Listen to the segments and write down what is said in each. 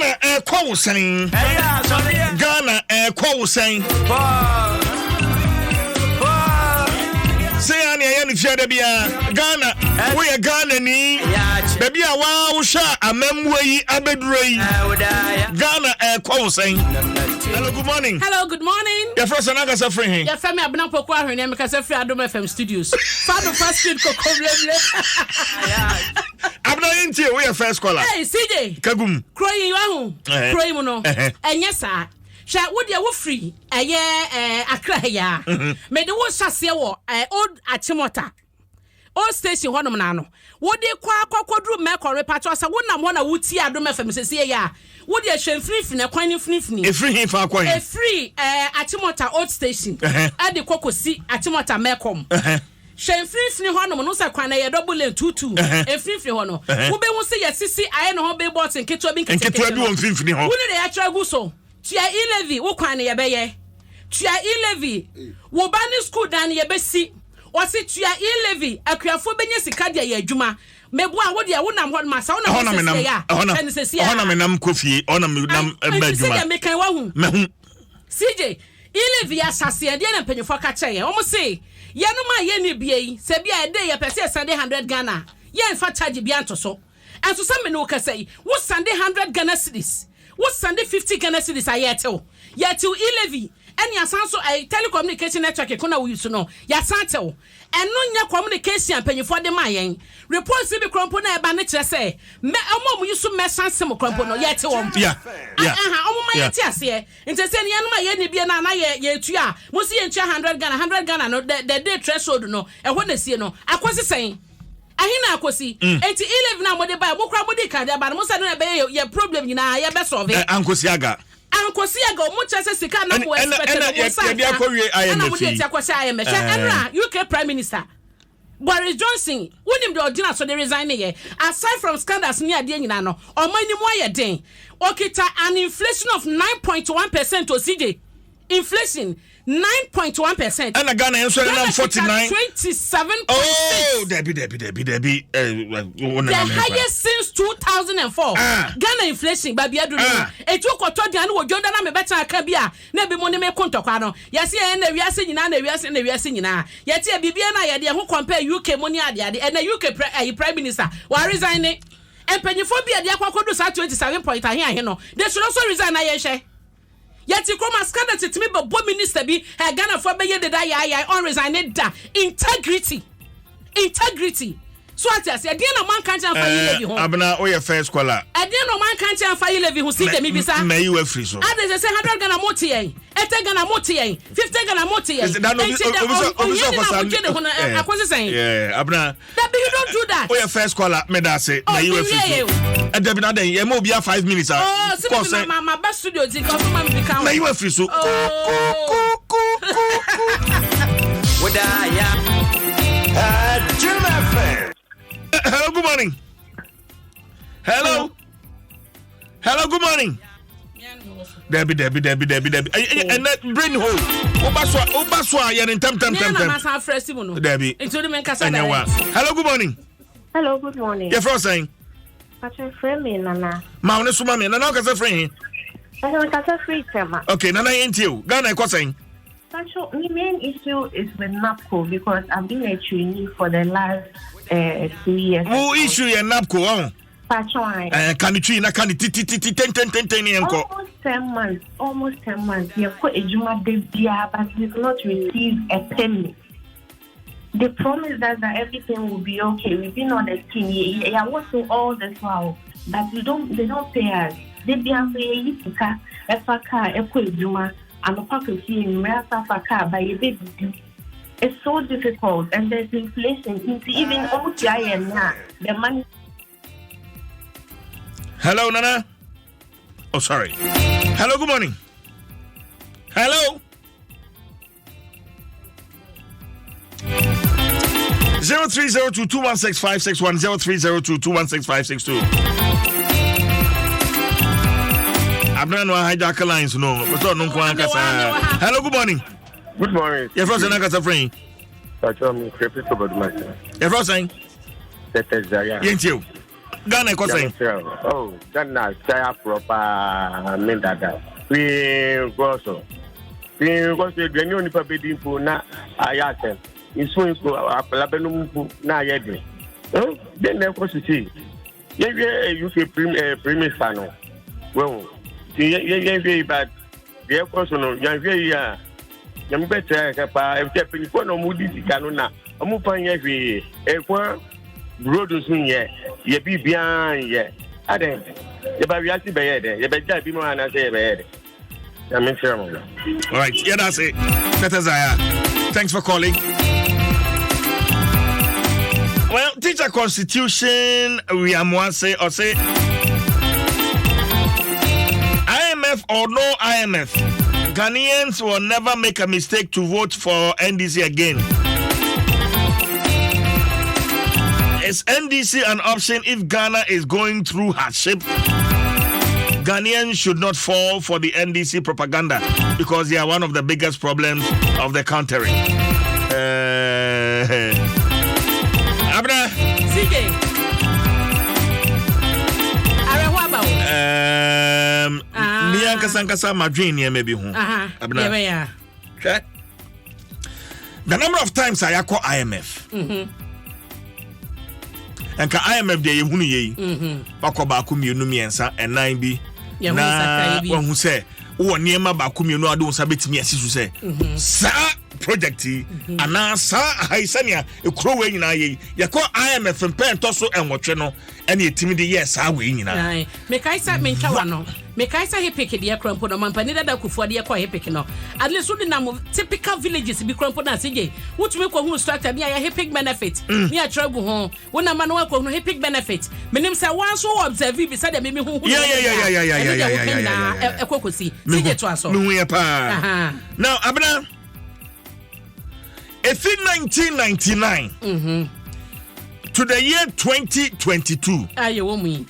Ghana call saying Ghana call saying say any fiada bia Ghana we are Ghana ni baby a wow sha amemwe abedrei Ghana call saying hello good morning. Hello good morning. Your first another suffering. Your family Abena Opokua Ahwenee because free Adom FM studios. Father fast street kokoblele. Abena inti we your first caller. Hey CJ. Kagum. Kroyi you ahu. Kroyi mu no. Enye sa. Sha wo de wo free Accra ya. Me de wo hyase wo old Achimota. Old station honom na no. Wo de kwa akokodru me kore patcho sa wo nam ho na wuti Adom FM sese ya. Wo de hwe free na kwan ni free. E free fa kwan. E free Achimota old station. E de kokosi Achimota mekom. Hwe free honom no sa kwan na ye double lane 22. E free hono. Wo be hu se ye sisi aye no ho be bot nketo bi nketo bi won free ho. Wo ne ya tra gu so. Tia Elevi wo kwan na ye be ye. Tia Elevi wo ba ni school dan ye be si. O se tia Elevi akuafo benye sika de ye adwuma. Mebua wo de wo nam ho ma sa wo na ho se ya. En se sia. Ho na me nam kofie, ho na me nam badwuma. Se me kan wa hu. Me hu. CJ Elevi asase de na mpanyefo ka che ye. O mo se ye no ma ye ni bie yi. Se bia e de ye pese sande 100 Ghana. Ye nfa charge bia ntoso. Enso se me no ka sei. Wo sande 100 Ghana cedis. What Sunday 50 Ghana cedis are yetel Elevi and yasanso a telecommunication network ekona we use no yasantel and no nya communication penny for the mayen reports be crumpo na eba ne kire say me omo use mesansem crumpo no yetel yeah omo ma yeti ase nti say ne no ma ye ne bia na ye tu a mo si ye ntua 100 Ghana no the day threshold no e ho na sie no akosi sen ahina akosi enti 11 na mode ba mo kra mode ka dia ba mo sa no be ye problem nyina ye be solve ankosi aga mo chese sika na mo expect mo sa dia kowie IMF na mo dia IMF enra UK Prime Minister Boris Johnson wonim de ordinary so they resign here aside from scandals near ade nyina no omani mo aye den okita an inflation of 9.1% to CJ inflation 9.1%. And Ghana is 49. 27.6. Oh, Debbie. The highest since 2004. Ghana inflation, baby, I do know. It took a total and Jordan, I'm a better cabia. Never money me contacano. Yes, and we are singing, and we are singing. Yet, Bibiana, who compare UK money and the UK Prime Minister while resigning. And Pennyphobia, the Aqua could do 27 point. I hear, they should also resign. I share. Yet you come as candidate to me, but both minister be Ghana for be the die on resigned da integrity. So I say, no man can't find you home. Abena, oh your first caller. No man can't find you who see them. Maybe sir. May you have free so. Others say 100 Ghana moti, 50 Ghana moti, 50 Ghana moti. Yeah, Abena. That you don't do that. Oh your first caller, me da say, may you have free. And there be that day, mo be 5 minutes. Oh, so my best studio is become. May you have free so. Would I Hello, good morning. Hello, good morning. Debbie. And that brain hole. Obaswa, you're in tem. Debbie. Hello, good morning. Hello, good morning. You're from saying? Patrick Frame, Nana. Mauna Sumami, Nana Casa Frame. I don't have a free tema. Okay, Nana ain't you. Ghana, what's saying? The main issue is with NAPCO because I've been a trainee for the last 2 years. Who issue your NAPCO? Can you train? Can you 10 almost 10 months. You have got a Juma Debia, but you've not received a penny. They promised us that everything will be okay. We've been on the team. I want to all this while, but they don't pay us. They be a car, a Juma. I'm a pocket in Merasa by a baby. It's so difficult, and there's inflation. Even OTI and the money. Hello, Nana. Oh, sorry. Hello, good morning. Hello. 0302216561 0302216562. Abena no hijack lines no. Hello, good morning. Good morning. You're from Senaka friend. I'm Creepy to Badman. You're from saying? That is Zaya. Ain't you? Ghana question. Oh, Ghana stay proper mendada. We go so. We go so the new nipa bedin po na ayate. Inso apalabenum na yede. Oh, then na ko see. You say premier no. Well, you bad. The question no, you I'm better if you pay for no moody canona. I'm moving every road soon, ye be behind, ye. I then, the Baviati Bayed, the Baja Bimo and I say, I'm sure. All right, yeah, that's it. That is thanks for calling. Well, teacher constitution, we are more say or say IMF or no IMF. Ghanaians will never make a mistake to vote for NDC again. Is NDC an option if Ghana is going through hardship? Ghanaians should not fall for the NDC propaganda because they are one of the biggest problems of the country. Abena. CJ. Nianka Sankasa Madrid maybe home. Abena. Check. The number of times I call IMF. And IMF de yehunu ye. Bako ba kumienu miensa and 9 bi. Na who say wo niema ba kumienu ado nsa betimi asisu say. Sa project ana sa haisania ekro we nyina ye. Yakọ IMF mpen toso enwotwe no ene etimi de yes sa we nyina. Me kaisa mentwa wano. Me kaisa hepeke de krampo no mampani dada kufu de yakọ hepeke no. At least we na typical villages bi krampo na sije. Wotumi ko hu structure bi ya hepeke benefit. Ni a tragu ho. Wona ma no ko hu hepeke benefit. Menim say wan so observe bi say de me hu. Yeah. Ekokosi. Sije to aso. Me hu pa. Now Abena if in 1999 to the year 2022 aye wo mu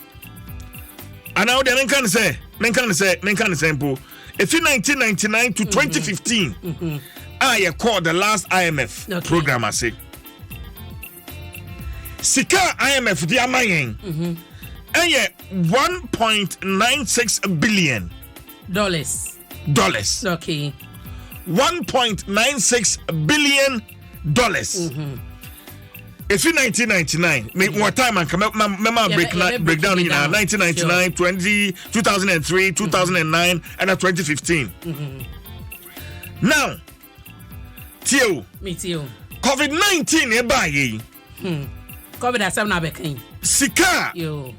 and now the men can say if in 1999 to 2015 I called the last IMF program I say Sika IMF the amayen and 1.96 billion dollars okay $1.96 billion. If in 1999, make more time and come up, break down in 1999, 2003, 2009, and 2015. Now, Tio, COVID-19 nearby. COVID has some nabekin. Sika, yo,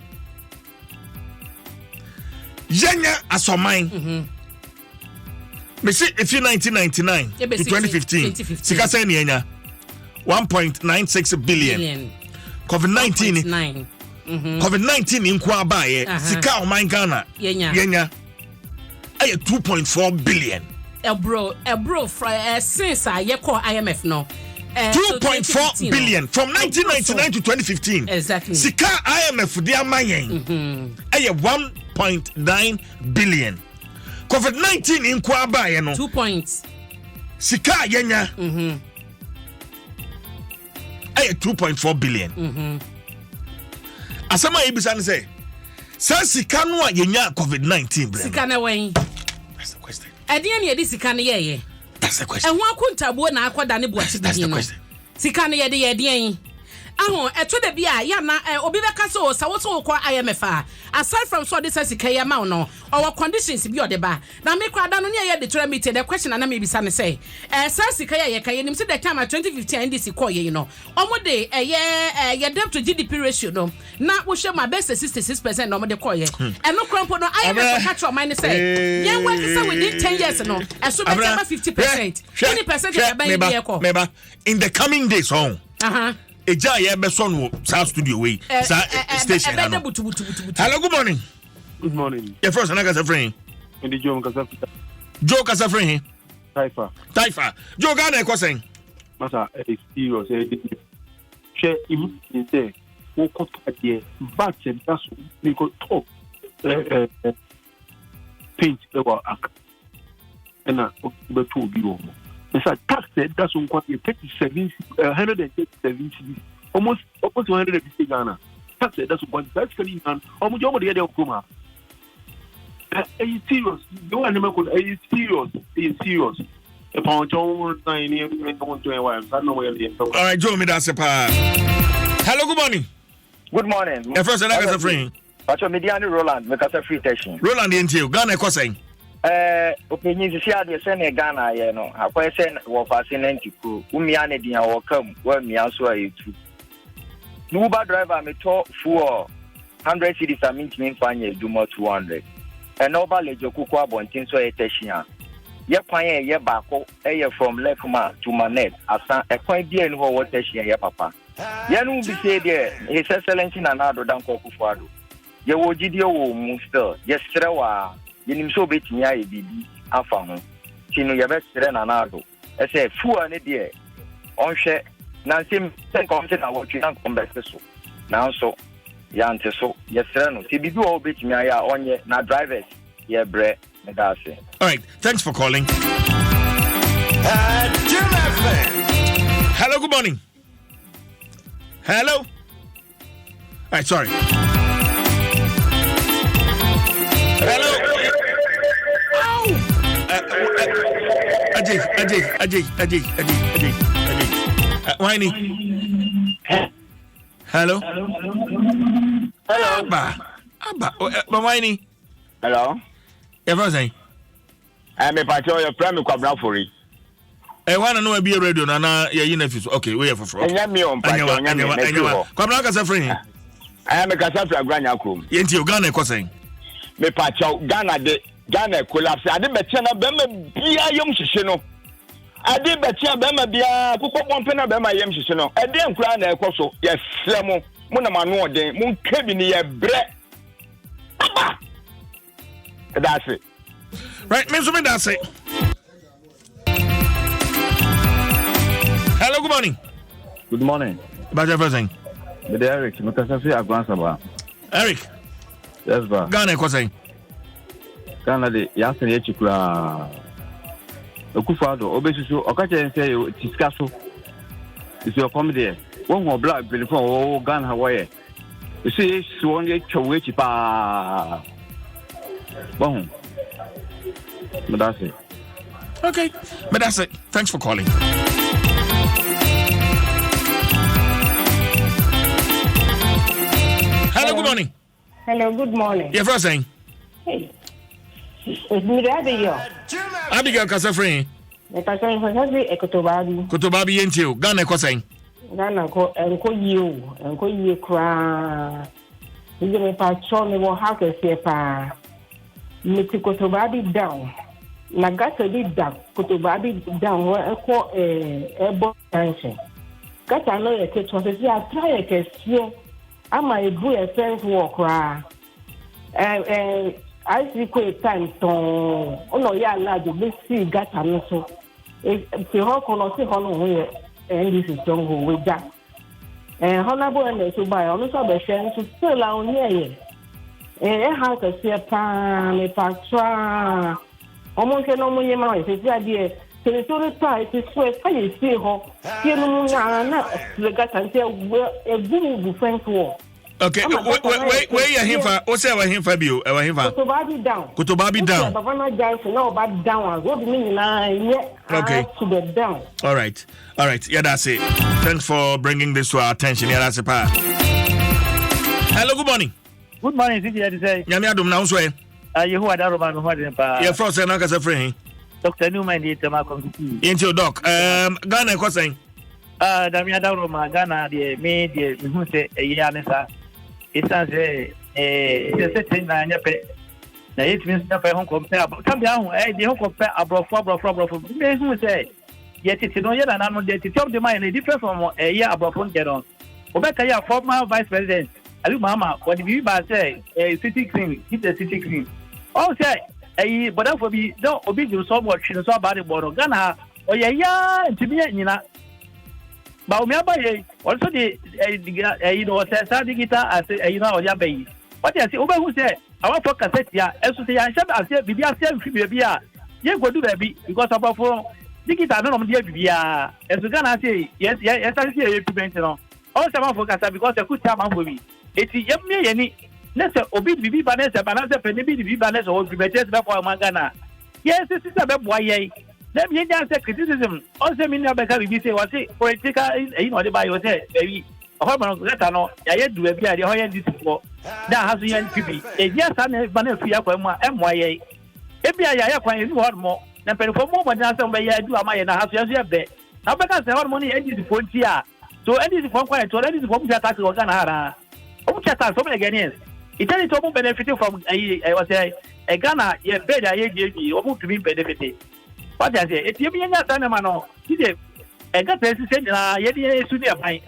Yenya asomine. Me see if in 1999 to 2015, Sika say nienya 1.96 billion. COVID-19 COVID-19 in Kwaba Sika o man Ghana yenya ay 2.4 billion. Bro since I call IMF no 2.4 billion from 1999 to 2015. Exactly. Sika IMF dia mayen ay 1.9 billion. COVID-19 in Kwaba, no 2 points. Sika yenya. Ay 2.4 billion. Asama ibisa say. Sa sika no yenya COVID-19 blem. Sika na wen. That's the question. Edian ye di sika na ye. That's the question. Ehun akontabo na akoda ne boachi bi no. That's the question. Sika na ye de ye den. Eto de bia ya na obi beka so sa woso ko IMF aside from so this sika ya ma no our conditions bi odeba na me kwada no ne ye de meeting the question na me bisa ne say sa sika ya ye ka ye nim se the time 2015 NDC call ye no omo de ye debt to GDP ratio no na wo hwe ma best 66% no omo de call ye eno krampo no IMF catch your mind say ye work say within 10 years no so be 50% 20% ya ban ye call meba in the coming days on Eja ye be son wo South Studio way station. Hello, good morning. Good morning. Your first name is friend. Ndi Joe Kasafita. Joe Kasafrin. Taifa. Joe Ghana ko sen. Masa serious share him say wo ko tie back and that's we go talk paint about ak. Ena o be to bi wo. Mr. Tax said that's on quite 137 cities, almost 150 Ghana. tax that's what basically man or mujo de dey kuma serious you want to make serious if on John 9 all right Joe me that's pa hello good morning The first and I free Pacho Mediani Roland make us a free station Roland into Ghana question opinion is here the send Ghana you know I say wo fascinate ku umiane dia wo kam wo miaso ayetu Uber driver me to for 100 cities I mean fanye do more 200 and over lejo kuku abontin so eteshia ye kwan ye baako from Lekuma to Manet asan e kwan bia ni ho wo teshia ye papa ye no bi say there his excellency na Nado danko kufuado ye wo gidie wo mu still ye srewa ye nim so betimi aye bibi afa ho tinu ye be sre na Nado e say fuwa ne de onhwe na sim sen komse na wo twa kombe so na so ya nte so ye sre no ti bibi wo betimi aye a onye na drivers ye bre me da say. All right, thanks for calling. Hello, good morning. Hello. All right, sorry. Hello. Ajay. Whiny. Hello. Abba. Whiny. Hello. Everything. I'm a patch of your friend who come for it. I want to know a beer radio na your nephews. Okay, we are for. And yam me on patch. Come on, as a friend. I am a Cassandra Granakum. Yenti Ghana question. Me patch Ghana de Ghana collapse. I did better Bema Bia Yum Shino. I did better Bema Bia Kuko Pompena Bema Yum Shino. I didn't cry a coso. Yes, Slamo. Munamano de Moon Kebini a bread. That's it. Right, Mr. That's it. Hello, good morning. Good morning. About everything. But Eric, Eric. Yes, ba. Ghana question. Ghana de yasin yechikura. Okufado obesusu okache say tiskaso. Is your comedy. One more black before Ghana Hawaii. You see, one get chowechi pa. Bon. But that's it. Okay, but that's it. Thanks for calling. Hello, good morning. Hello, good morning. Your first thing. Hey. It's me, Abigail. Abigail Kasafrin. The person who has the Ekotobabi. Kotobabi Yentio, Ghana Koseng. Ghana ko you cry. You may patch on the house here. Meti Kotobabi down. Nagasa did down. Kotobabi down where I call a boat tension. Got I know a catch was I try a case. I'm a boy a friend walk. I see quite time so. Oh no, yeah, lad, you see, got a so. If you hawk on see how long and this is strong with that. And honorable and to buy almost a best to still out here. How to see a pan, a patra. Almost no more money. It's the idea. So it's all the time. It's where you see her. You know, the got until a boom friend war. Okay, where you him for? What's our him for you? Our him for? Kotobabi down. Kotobabi down. Bavana Johnson, no, but down. What do you mean? Okay. To the down. All right. Yeah, that's it. Thanks for bringing this to our attention. Yeah, that's it. Hello, good morning. Good morning, City. Yami Adom now so. You who are Roman who had pa. Yeah, Forson na kasa free. Dr. Newman di tema committee. Into doc. Ghana ko saying. Damia Roma Ghana de me de who say a year nessa. It's say it's a thing na nyape. Na it means na pe hon compare. Come down the hon compare abroad. Me who say yet it no yet na no de it of the mind different from a year abroad from Gedon. Obeka ya former vice president Ali Mama, what did you say? A city clean, hit the city clean. Oh, say, but for me, don't obey you so much in so bad about Ghana. Oh, yeah, to me, you know. But me, also the, you know, Saturday guitar, I say, you know, your baby. What I say, over who say, I want for cassette, yeah, as to say, I said, be a self, be a you go do baby, because of for the guitar, no, dear, as to Ghana say, yes, I see a payment, you know. Also, I want for cassette because I could tell my movie. eti yemye yeni nese obi bibi ba nese ba nese pe ni bibi ba nese o private be for magana yes sister be boy ye dem ye just criticism on se min na be ka bibi say was political no dey buy you say baby o ma no gata no ya ye du bi ade ho ye dis for da ha so ye bibi e dia sa na ba na fi akwa mu e mo ye e bia ya kwan ni ho mo na pe for mo na se be ya du ama ye na ha so ye be na be ka se ho mo ni e dis for ntia so e dis for kwan to e dis for mu tax o Ghana hara o mu tax so be Ghanaians it tell it to benefit from I was say a Ghana ye bed a ye o mu to be benefit what I say it ye bi nya sana ma no ide e ga tesi se na ye di su ni aban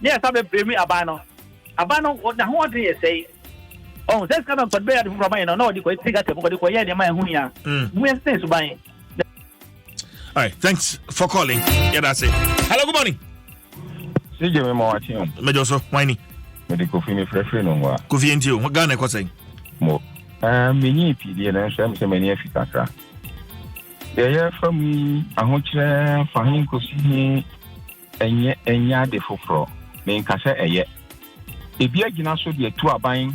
ne ya sabe premi abano na ho de ye say oh that's kind of but be from my no di ko tiga te ko di ko ye de ma hu ya mu ye sense ban. All right, thanks for calling. Yeah, that's it. Hello, good morning. See you more watching. Mejo so, whiny. Medical fee me free no wa. Kofi enti o, Ghana ko say. Mo. Me ni PD na so me many Africa. Yeah, from ahokyere fahin kosi enya de foforo. Me nka se eye. Ebi agina so de tu aban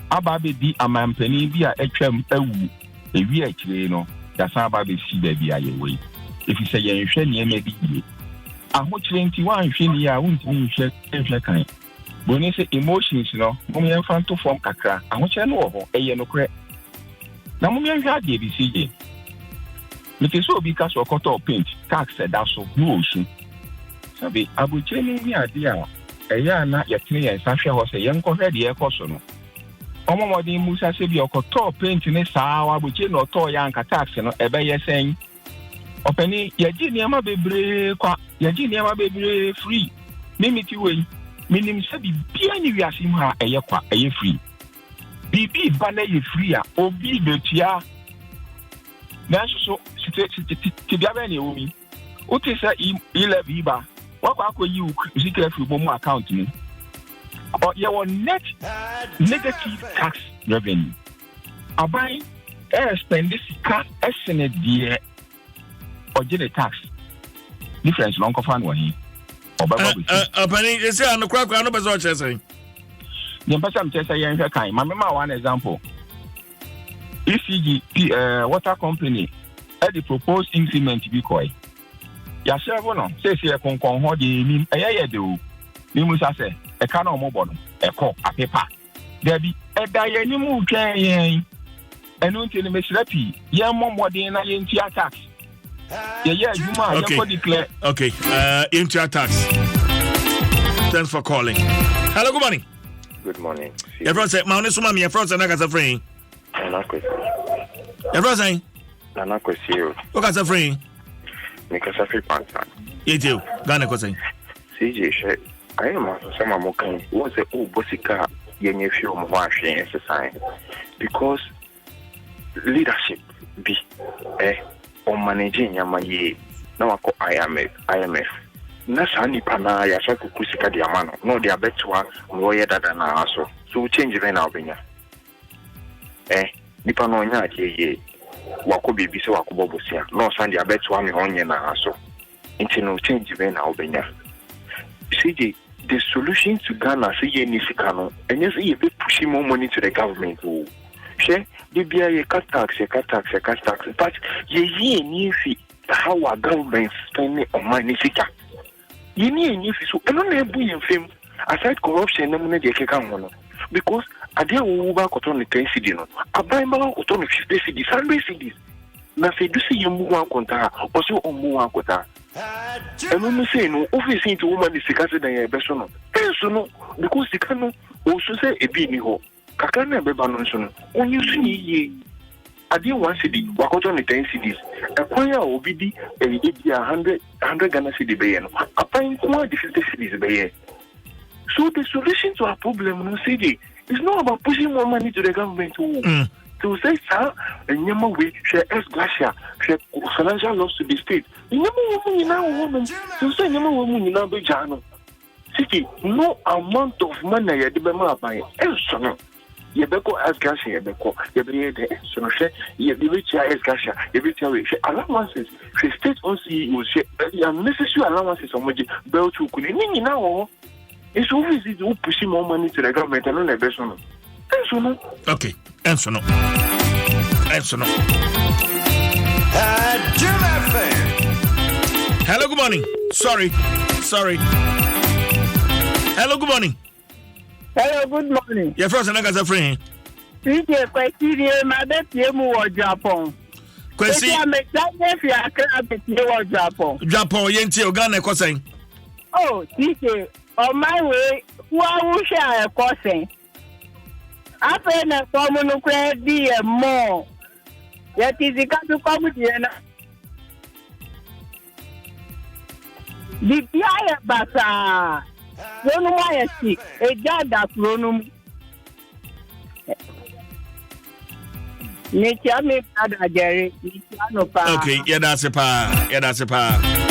aba be di amampani bi a atwam awu. Ewi akire no, ya san aba be si ba bi ayewe. If you say yen hwe ne na bi. Ahokyere nti wan hwe ni a wuntimi hwe kan. Boni say emotions no, mum yen fan to form kakra. Ahokyere no ho eye no kre. Na mum yen hwa de bi si. Mete so obi ka so koto paint tax da so no osu. Sabi abukyere ni ade a eya na yetene yen sa hwe ho say yen ko hwe de e koso no. Omomodi musa se bi okoto paint ni saa wa abukyere no to ya nka tax no ebe ye sen. Openi yaji niama bebre kwa yaji niama bebre free. Mimiti we minim se bibia ni wiase mu a eye kwa eye free. Bibi ba na ye free a obi betua. Na so ti bia be na ewumi. O ti se e11 ba. Wa kwa akoyi secret free mo account ni. Or your net negative tax revenue. Abai spend this cash estimate die or the tax difference long of one Apani you say no crack no bezo chese. The person say yen hwe kan. Mama one example. ECG water company at the proposed increment bi koi. Ya serve no say konkon ho de nim eyeye de o. Ni musa say e ka na omobo no e ko apepa. There be e da ye ni mu twen yen. Enu nti ni mesrapi yen momodin na yen tia tax. Yeah, you might declare. Okay, into tax. Thanks for calling. Hello, good morning. Good morning. Everyone say, "My name is Mami." Everyone say, "Naga Safri." Everyone say, "Nana Kwesi." Naga Safri. Nika Safri Pantan. You Ghana Kwesi. CJ, I am also some Amokan. Was the old Bosika yenye film washing exercise because leadership be on managing yamaye na wako IMF na sani pana ya sako kusika di amano no dia betwa mwoye dada na aso so change ve na obenya nipa no nya ye wako bibi se wako bobosia no sani dia betwa me onye na aso nti no change ve na obenya CJ the solution to Ghana say ye ni sika no enye say ye be pushing more money to the government o she Libya ye cut tax but ye ni fi how our government spending on money sika ye ni fi so eno na ebu yen fam aside corruption na money dey keka ho no because ade wo ba koto no 10 cedi no aban ba koto no 50 cedi 100 cedi na se du se yemu wan konta o se o mu wan konta eno me say no office into woman the sika se dan ye be so no so no because sika no o so say ebi ni ho kakra na beba no nso no onye su ni ye ade 1 cedi wakoto no 10 cedis ekwan ya obi di e di 100 Ghana cedi be ye no apan kwa di 50 cedis be ye. So the solution to our problem no cedi is not about pushing more money to the government to say sir enyama we share S glacier share financial loss to the state enyama wo nyina wo to say enyama wo nyina be jano city no amount of money ye de be ma apan so no Yebeko as Gasha, Yebeko, Yebe, Sonoshe, Yebicha as Gasha, Yebicha, allowances, she state on CEO, unnecessary allowances on which Bell to Kunini now. It's always who pushing more money to the government and on the best one. Okay, answer no. Hello, good morning. Sorry. Hello, good morning. Hello, good morning. Your first and I got a friend. DJ Kwesi, my baby, was Japan. Kwesi, I'm a Japan. Japan, Yenti, Ghana, Koseng. Oh, DJ, on my way, who will share a crossing? I pay a common credit more. Yet is the country comedy. The Pia Basa, Ronuma, a Jada Ronum. Okay, yeah, that's a pa.